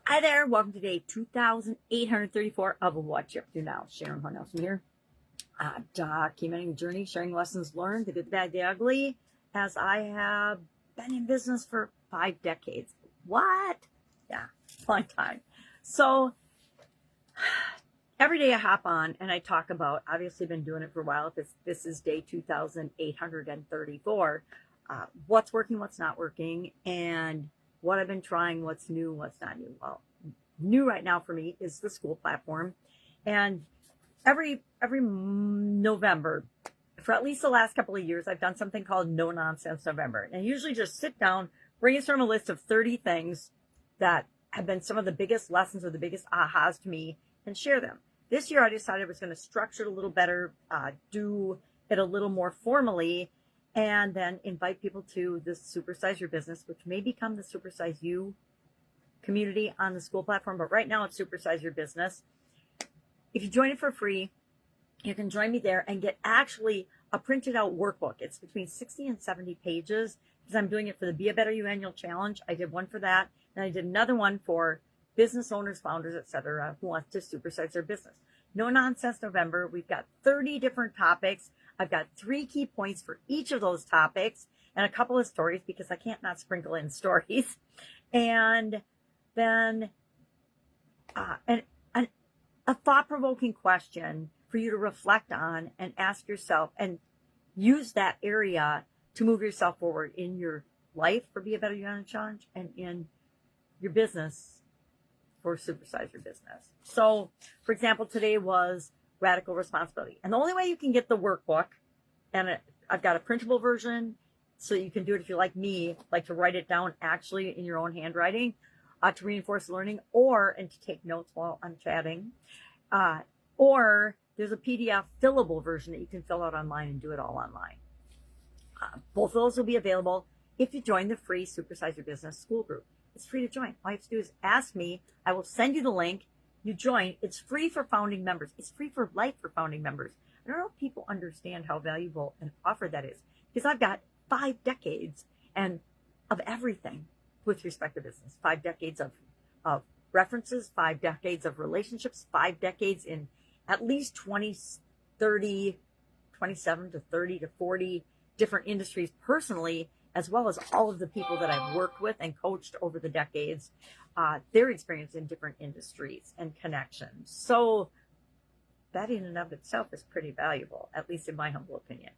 Hi there, welcome to day 2834 of What You Up To Now. Sharon Horne-Ellstrom here, documenting the journey, sharing lessons learned, the good, the bad, the ugly, as I have been in business for 5 decades. What? Yeah, long time. So every day I hop on and I talk about, obviously been doing it for a while, this is day 2834, what's working, what's not working, and what I've been trying, what's new, what's not new. Well, new right now for me is the Skool platform. And every November, for at least the last couple of years, I've done something called No Nonsense November. And I usually just sit down, brainstorm a list of 30 things that have been some of the biggest lessons or the biggest ahas to me and share them. This year, I decided I was going to structure it a little better, do it a little more formally, and then invite people to the Supersize Your Business, which may become the Supersize You community on the Skool platform. But right now it's Supersize Your Business. If you join it for free, you can join me there and get actually a printed out workbook. It's between 60 and 70 pages because I'm doing it for the Be a Better You annual challenge. I did one for that. And I did another one for business owners, founders, etc., who want to supersize their business. No Nonsense November. We've got 30 different topics. I've got 3 key points for each of those topics and a couple of stories because I can't not sprinkle in stories. And then a thought-provoking question for you to reflect on and ask yourself and use that area to move yourself forward in your life for Be a Better You annual challenge and in your business for Supersize Your Business. So, for example, today was radical responsibility. And the only way you can get the workbook, and I've got a printable version, so you can do it if you like me, like to write it down actually in your own handwriting, to reinforce learning, and to take notes while I'm chatting. Or there's a PDF fillable version that you can fill out online and do it all online. Both of those will be available if you join the free Supersize Your Business Skool group. It's free to join. All you have to do is ask me. I will send you the link. You join. It's free for founding members. It's free for life for founding members. I don't know if people understand how valuable an offer that is because I've got 5 decades and of everything with respect to business. 5 decades of references, 5 decades of relationships, 5 decades in at least 27 to 30 to 40 different industries personally, as well as all of the people that I've worked with and coached over the decades, their experience in different industries and connections. So that in and of itself is pretty valuable, at least in my humble opinion.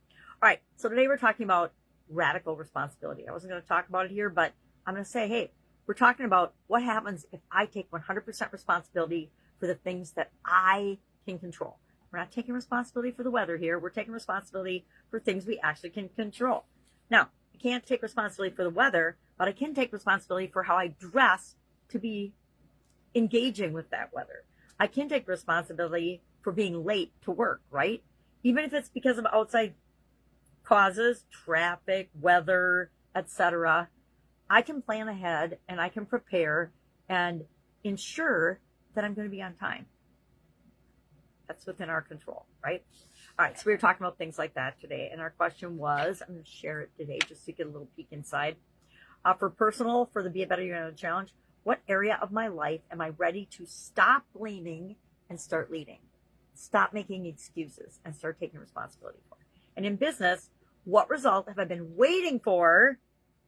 All right, so today we're talking about radical responsibility. I wasn't going to talk about it here, but I'm going to say, hey, we're talking about what happens if I take 100% responsibility for the things that I can control. We're not taking responsibility for the weather here. We're taking responsibility for things we actually can control. Now, I can't take responsibility for the weather, but I can take responsibility for how I dress to be engaging with that weather. I can take responsibility for being late to work, right? Even if it's because of outside causes, traffic, weather, etc., I can plan ahead and I can prepare and ensure that I'm going to be on time. That's within our control, right? All right, so we were talking about things like that today. And our question was, I'm going to share it today just to get a little peek inside. For personal, for the Be a Better You challenge, what area of my life am I ready to stop blaming and start leading? Stop making excuses and start taking responsibility for. And in business, what result have I been waiting for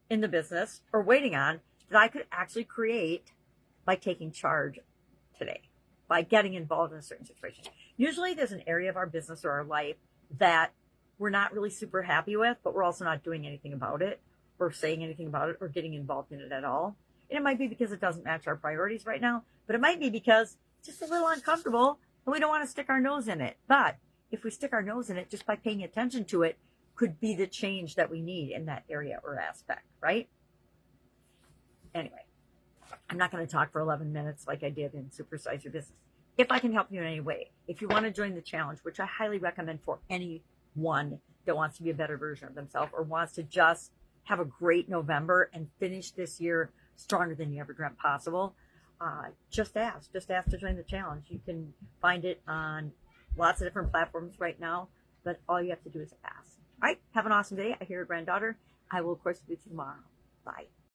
in the business or waiting on that I could actually create by taking charge today, by getting involved in a certain situation? Usually there's an area of our business or our life that we're not really super happy with, but we're also not doing anything about it or saying anything about it or getting involved in it at all. And it might be because it doesn't match our priorities right now, but it might be because it's just a little uncomfortable and we don't want to stick our nose in it. But if we stick our nose in it, just by paying attention to it, could be the change that we need in that area or aspect, right? Anyway, I'm not going to talk for 11 minutes like I did in Supersize Your Business. If I can help you in any way, if you want to join the challenge, which I highly recommend for anyone that wants to be a better version of themselves or wants to just have a great November and finish this year stronger than you ever dreamt possible, just ask to join the challenge. You can find it on lots of different platforms right now, but all you have to do is ask. All right, have an awesome day. I hear your granddaughter. I will, of course, be with you tomorrow. Bye.